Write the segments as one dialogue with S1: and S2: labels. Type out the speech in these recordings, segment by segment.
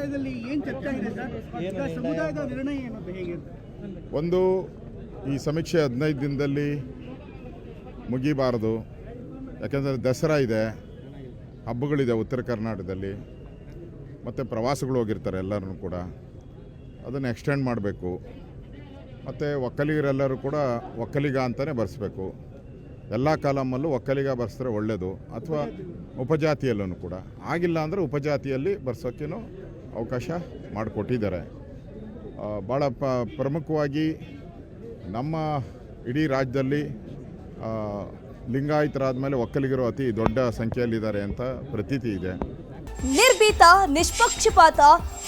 S1: ಸಮುದಾಯದಲ್ಲಿ ಏನು ಚರ್ಚೆ ಆಗಿದೆ ಸರ್? ಈಗ ಸಮುದಾಯದ ನಿರ್ಣಯ ಏನು ಹೇಗೆ?
S2: ಒಂದು ಈ ಸಮೀಕ್ಷೆ 15 ದಿನದಲ್ಲಿ ಮುಗಿಬಾರದು. ಯಾಕೆಂದರೆ ದಸರಾ ಇದೆ, ಹಬ್ಬಗಳಿದೆ ಉತ್ತರ ಕರ್ನಾಟಕದಲ್ಲಿ, ಮತ್ತು ಪ್ರವಾಸಗಳು ಹೋಗಿರ್ತಾರೆ ಎಲ್ಲರೂ ಕೂಡ. ಅದನ್ನು ಎಕ್ಸ್ಟೆಂಡ್ ಮಾಡಬೇಕು. ಮತ್ತು ಒಕ್ಕಲಿಗರೆಲ್ಲರೂ ಕೂಡ ಒಕ್ಕಲಿಗ ಅಂತಲೇ ಬರೆಸ್ಬೇಕು. ಎಲ್ಲ ಕಾಲಮಲ್ಲೂ ಒಕ್ಕಲಿಗ ಬರೆಸಿದ್ರೆ ಒಳ್ಳೆಯದು, ಅಥವಾ ಉಪಜಾತಿಯಲ್ಲೂ ಕೂಡ. ಆಗಿಲ್ಲ ಅಂದರೆ ಉಪಜಾತಿಯಲ್ಲಿ ಬರ್ಸೋಕ್ಕೇನು ಅವಕಾಶ ಮಾಡಿಕೊಟ್ಟಿದ್ದಾರೆ. ಭಾಳ ಪ್ರಮುಖವಾಗಿ ನಮ್ಮ ಇಡೀ ರಾಜ್ಯದಲ್ಲಿ ಲಿಂಗಾಯತರಾದ ಮೇಲೆ ಒಕ್ಕಲಿಗರು ಅತಿ ದೊಡ್ಡ ಸಂಖ್ಯೆಯಲ್ಲಿದ್ದಾರೆ ಅಂತ ಪ್ರತೀತಿ ಇದೆ.
S3: ನಿರ್ಭೀತ, ನಿಷ್ಪಕ್ಷಪಾತ,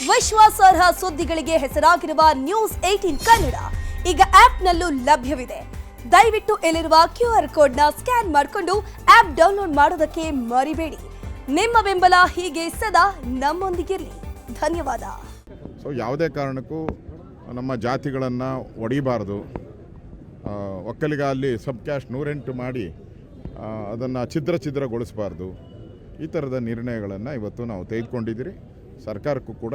S3: ವಿಶ್ವಾಸಾರ್ಹ ಸುದ್ದಿಗಳಿಗೆ ಹೆಸರಾಗಿರುವ ನ್ಯೂಸ್ 18 ಕನ್ನಡ ಈಗ ಆಪ್ನಲ್ಲೂ ಲಭ್ಯವಿದೆ. ದಯವಿಟ್ಟು ಇಲ್ಲಿರುವ QR ಕೋಡ್ನ ಸ್ಕ್ಯಾನ್ ಮಾಡಿಕೊಂಡು ಆಪ್ ಡೌನ್ಲೋಡ್ ಮಾಡೋದಕ್ಕೆ ಮರಿಬೇಡಿ. ನಿಮ್ಮ ಬೆಂಬಲ ಹೀಗೆ ಸದಾ ನಮ್ಮೊಂದಿಗಿರಲಿ. ಧನ್ಯವಾದ.
S2: ಸೊ ಯಾವುದೇ ಕಾರಣಕ್ಕೂ ನಮ್ಮ ಜಾತಿಗಳನ್ನು ಒಡಿಬಾರ್ದು. ಒಕ್ಕಲಿಗ ಅಲ್ಲಿ ಸಬ್ ಕ್ಯಾಸ್ಟ್ 108 ಮಾಡಿ ಅದನ್ನು ಛಿದ್ರಗೊಳಿಸಬಾರ್ದು. ಈ ಥರದ ನಿರ್ಣಯಗಳನ್ನು ಇವತ್ತು ನಾವು ತೆಗೆದುಕೊಂಡಿದ್ದೀರಿ. ಸರ್ಕಾರಕ್ಕೂ ಕೂಡ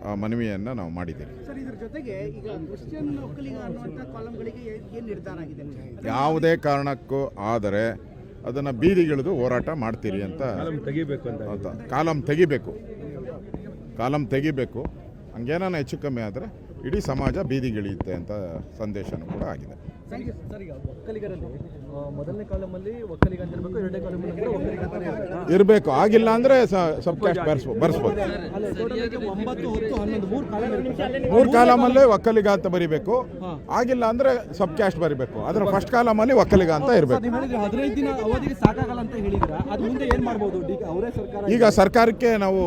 S2: ಆ ಮನವಿಯನ್ನು ನಾವು ಮಾಡಿದ್ದೀರಿ.
S1: ಸರ್, ಇದರ ಜೊತೆಗೆ ಈಗ ಕ್ರಿಶ್ಚಿಯನ್ ಒಕ್ಕಲಿಗ ಅನ್ನುವಂಥ ಕಾಲಂಗಳಿಗೆ ಏನು ನಿರ್ಧಾರ ಆಗಿದೆ?
S2: ಯಾವುದೇ ಕಾರಣಕ್ಕೂ ಆದರೆ ಅದನ್ನು ಬೀದಿಗಿಳಿದು ಹೋರಾಟ ಮಾಡ್ತೀರಿ ಅಂತ. ಕಾಲಂ ತೆಗಿಬೇಕು. ಹಂಗೇನಾನ ಹೆಚ್ಚು ಕಮ್ಮಿ ಆದರೆ ಇಡೀ ಸಮಾಜ ಬೀದಿಗಿಳಿಯುತ್ತೆ ಅಂತ ಸಂದೇಶನೂ ಕೂಡ ಆಗಿದೆ.
S4: ಸರ್, ಈಗ ಒಕ್ಕಲಿಗರಲ್ಲಿ ಮೊದಲನೇ ಕಾಲಮಲ್ಲಿ ಒಕ್ಕಲಿಗ ಅಂತ ಇರಬೇಕು, ಎರಡನೇ ಕಾಲಮಲ್ಲಿ ಒಕ್ಕಲಿಗ ಅಂತ
S2: ಇರಬೇಕು. ಆಗಿಲ್ಲ ಅಂದರೆ ಸಬ್ ಕ್ಯಾಸ್ಟ್ ಬರ್ಸ್ಬೋದು. 3 ಕಾಲಮಲ್ಲೇ ಒಕ್ಕಲಿಗ ಅಂತ ಬರಿಬೇಕು. ಆಗಿಲ್ಲ ಅಂದರೆ ಸಬ್ ಕ್ಯಾಸ್ಟ್ ಬರಿಬೇಕು. ಅದರ ಫಸ್ಟ್ ಕಾಲಮಲ್ಲಿ ಒಕ್ಕಲಿಗ ಅಂತ ಇರಬೇಕು.
S4: 15 ದಿನ ಅವಧಿಗೆ ಸಾಕಾಗಲ್ಲ ಅಂತ ಹೇಳಿದ್ರ, ಅದು ಮುಂದೆ ಏನು ಮಾಡ್ಬೋದು? ಅವರೇ ಸರ್ಕಾರ
S2: ಈಗ ಸರ್ಕಾರಕ್ಕೆ ನಾವು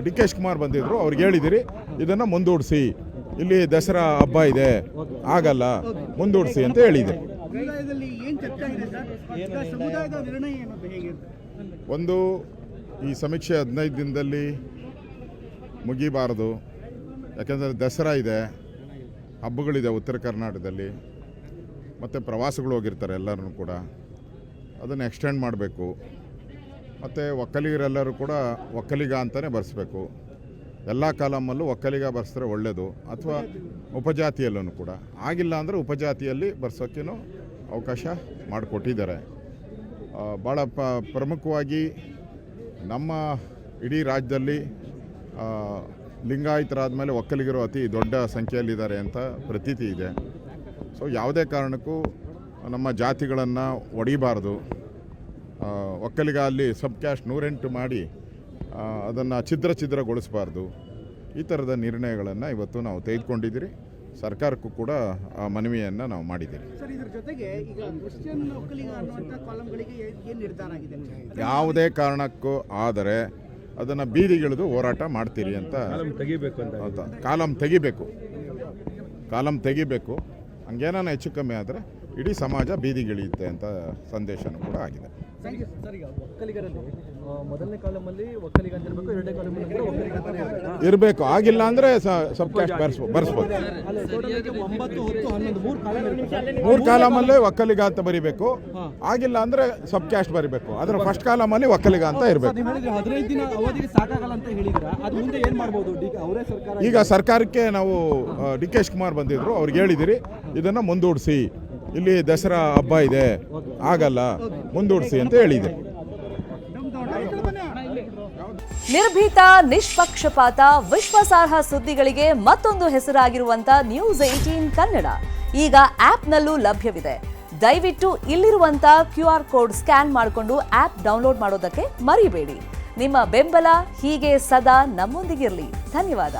S2: DK ಶಿವಕುಮಾರ್ ಬಂದಿದ್ರು, ಅವ್ರಿಗೆ ಹೇಳಿದಿರಿ ಇದನ್ನು ಮುಂದೂಡಿಸಿ, ಇಲ್ಲಿ ದಸರಾ ಹಬ್ಬ ಇದೆ, ಆಗಲ್ಲ, ಮುಂದೂಡಿಸಿ ಅಂತ ಹೇಳಿದೆ.
S1: ಸಮುದಾಯದಲ್ಲಿ ಏನು ಚರ್ಚೆ ಆಗಿದೆ ಸರ್? ಈಗ ಸಮುದಾಯದ ನಿರ್ಣಯ ಏನು ಹೇಗೆ?
S2: ಒಂದು ಈ ಸಮೀಕ್ಷೆ 15 ದಿನದಲ್ಲಿ ಮುಗಿಬಾರದು. ಯಾಕೆಂದರೆ ದಸರಾ ಇದೆ, ಹಬ್ಬಗಳಿದೆ ಉತ್ತರ ಕರ್ನಾಟಕದಲ್ಲಿ, ಮತ್ತು ಪ್ರವಾಸಗಳು ಹೋಗಿರ್ತಾರೆ ಎಲ್ಲರೂ ಕೂಡ. ಅದನ್ನು ಎಕ್ಸ್ಟೆಂಡ್ ಮಾಡಬೇಕು. ಮತ್ತು ಒಕ್ಕಲಿಗರೆಲ್ಲರೂ ಕೂಡ ಒಕ್ಕಲಿಗ ಅಂತಲೇ ಬರೆಸ್ಬೇಕು. ಎಲ್ಲ ಕಾಲಮಲ್ಲೂ ಒಕ್ಕಲಿಗ ಬರೆಸಿದ್ರೆ ಒಳ್ಳೆಯದು, ಅಥವಾ ಉಪಜಾತಿಯಲ್ಲೂ ಕೂಡ. ಆಗಿಲ್ಲ ಅಂದರೆ ಉಪಜಾತಿಯಲ್ಲಿ ಬರ್ಸೋಕ್ಕೇನು ಅವಕಾಶ ಮಾಡಿಕೊಟ್ಟಿದ್ದಾರೆ. ಭಾಳ ಪ್ರಮುಖವಾಗಿ ನಮ್ಮ ಇಡೀ ರಾಜ್ಯದಲ್ಲಿ ಲಿಂಗಾಯತರಾದ ಮೇಲೆ ಒಕ್ಕಲಿಗರು ಅತಿ ದೊಡ್ಡ ಸಂಖ್ಯೆಯಲ್ಲಿದ್ದಾರೆ ಅಂತ ಪ್ರತೀತಿ ಇದೆ. ಸೊ ಯಾವುದೇ ಕಾರಣಕ್ಕೂ ನಮ್ಮ ಜಾತಿಗಳನ್ನು ಒಡಿಬಾರ್ದು. ಒಕ್ಕಲಿಗ ಅಲ್ಲಿ ಸಬ್ ಕ್ಯಾಸ್ಟ್ 108 ಮಾಡಿ ಅದನ್ನು ಛಿದ್ರಗೊಳಿಸಬಾರ್ದು. ಈ ಥರದ ನಿರ್ಣಯಗಳನ್ನು ಇವತ್ತು ನಾವು ತೆಗೆದುಕೊಂಡಿದ್ದೀರಿ. ಸರ್ಕಾರಕ್ಕೂ ಕೂಡ ಆ ಮನವಿಯನ್ನು ನಾವು ಮಾಡಿದ್ದೀರಿ.
S1: ಸರ್, ಇದರ ಜೊತೆಗೆ ಈಗ ಕ್ರಿಶ್ಚಿಯನ್ ಒಕ್ಕಲಿಗ ಅನ್ನುವಂಥ ಕಾಲಂಗಳಿಗೆ ಏನು ನಿರ್ಧಾರ ಆಗಿದೆ?
S2: ಯಾವುದೇ ಕಾರಣಕ್ಕೂ ಆದರೆ ಅದನ್ನು ಬೀದಿಗಿಳಿದು ಹೋರಾಟ ಮಾಡ್ತೀರಿ ಅಂತ. ಕಾಲಂ ತೆಗಿಬೇಕು. ಹಂಗೇನಾನ ಹೆಚ್ಚು ಕಮ್ಮಿ ಆದರೆ ಇಡೀ ಸಮಾಜ ಬೀದಿಗಿಳಿಯುತ್ತೆ ಅಂತ ಸಂದೇಶನೂ ಕೂಡ ಆಗಿದೆ.
S4: ಸರ್, ಈಗ ಒಕ್ಕಲಿಗರಲ್ಲಿ ಮೊದಲನೇ ಕಾಲಮಲ್ಲಿ ಒಕ್ಕಲಿಗ ಅಂತ ಇರಬೇಕು, ಎರಡನೇ ಕಾಲಮಲ್ಲಿ ಒಕ್ಕಲಿಗ ಅಂತ
S2: ಇರಬೇಕು. ಆಗಿಲ್ಲ ಅಂದರೆ ಸಬ್ ಕ್ಯಾಸ್ಟ್ ಬರ್ಸ್ಬೋದು. 3 ಕಾಲಮಲ್ಲೇ ಒಕ್ಕಲಿಗ ಅಂತ ಬರಿಬೇಕು. ಆಗಿಲ್ಲ ಅಂದರೆ ಸಬ್ ಕ್ಯಾಸ್ಟ್ ಬರಿಬೇಕು. ಅದರ ಫಸ್ಟ್ ಕಾಲಮಲ್ಲಿ ಒಕ್ಕಲಿಗ ಅಂತ ಇರಬೇಕು.
S4: 15 ದಿನ ಅವಧಿಗೆ ಸಾಕಾಗಲ್ಲ ಅಂತ ಹೇಳಿದ್ರ, ಅದು ಮುಂದೆ ಏನು ಮಾಡ್ಬೋದು? ಅವರೇ ಸರ್ಕಾರ
S2: ಈಗ ಸರ್ಕಾರಕ್ಕೆ ನಾವು DK ಶಿವಕುಮಾರ್ ಬಂದಿದ್ರು, ಅವ್ರಿಗೆ ಹೇಳಿದಿರಿ ಇದನ್ನು ಮುಂದೂಡಿಸಿ, ಇಲ್ಲಿ ದಸರಾ ಹಬ್ಬ ಇದೆ, ಆಗಲ್ಲ, ಮುಂದೂಡಿಸಿ ಅಂತ ಹೇಳಿದೆ.
S3: ನಿರ್ಭೀತ, ನಿಷ್ಪಕ್ಷಪಾತ, ವಿಶ್ವಾಸಾರ್ಹ ಸುದ್ದಿಗಳಿಗೆ ಮತ್ತೊಂದು ಹೆಸರಾಗಿರುವಂತ ನ್ಯೂಸ್ 18 ಕನ್ನಡ ಈಗ ಆಪ್ನಲ್ಲೂ ಲಭ್ಯವಿದೆ. ದಯವಿಟ್ಟು ಇಲ್ಲಿರುವಂತ QR ಕೋಡ್ ಸ್ಕ್ಯಾನ್ ಮಾಡಿಕೊಂಡು ಆಪ್ ಡೌನ್ಲೋಡ್ ಮಾಡೋದಕ್ಕೆ ಮರಿಬೇಡಿ. ನಿಮ್ಮ ಬೆಂಬಲ ಹೀಗೆ ಸದಾ ನಮ್ಮೊಂದಿಗಿರಲಿ. ಧನ್ಯವಾದ.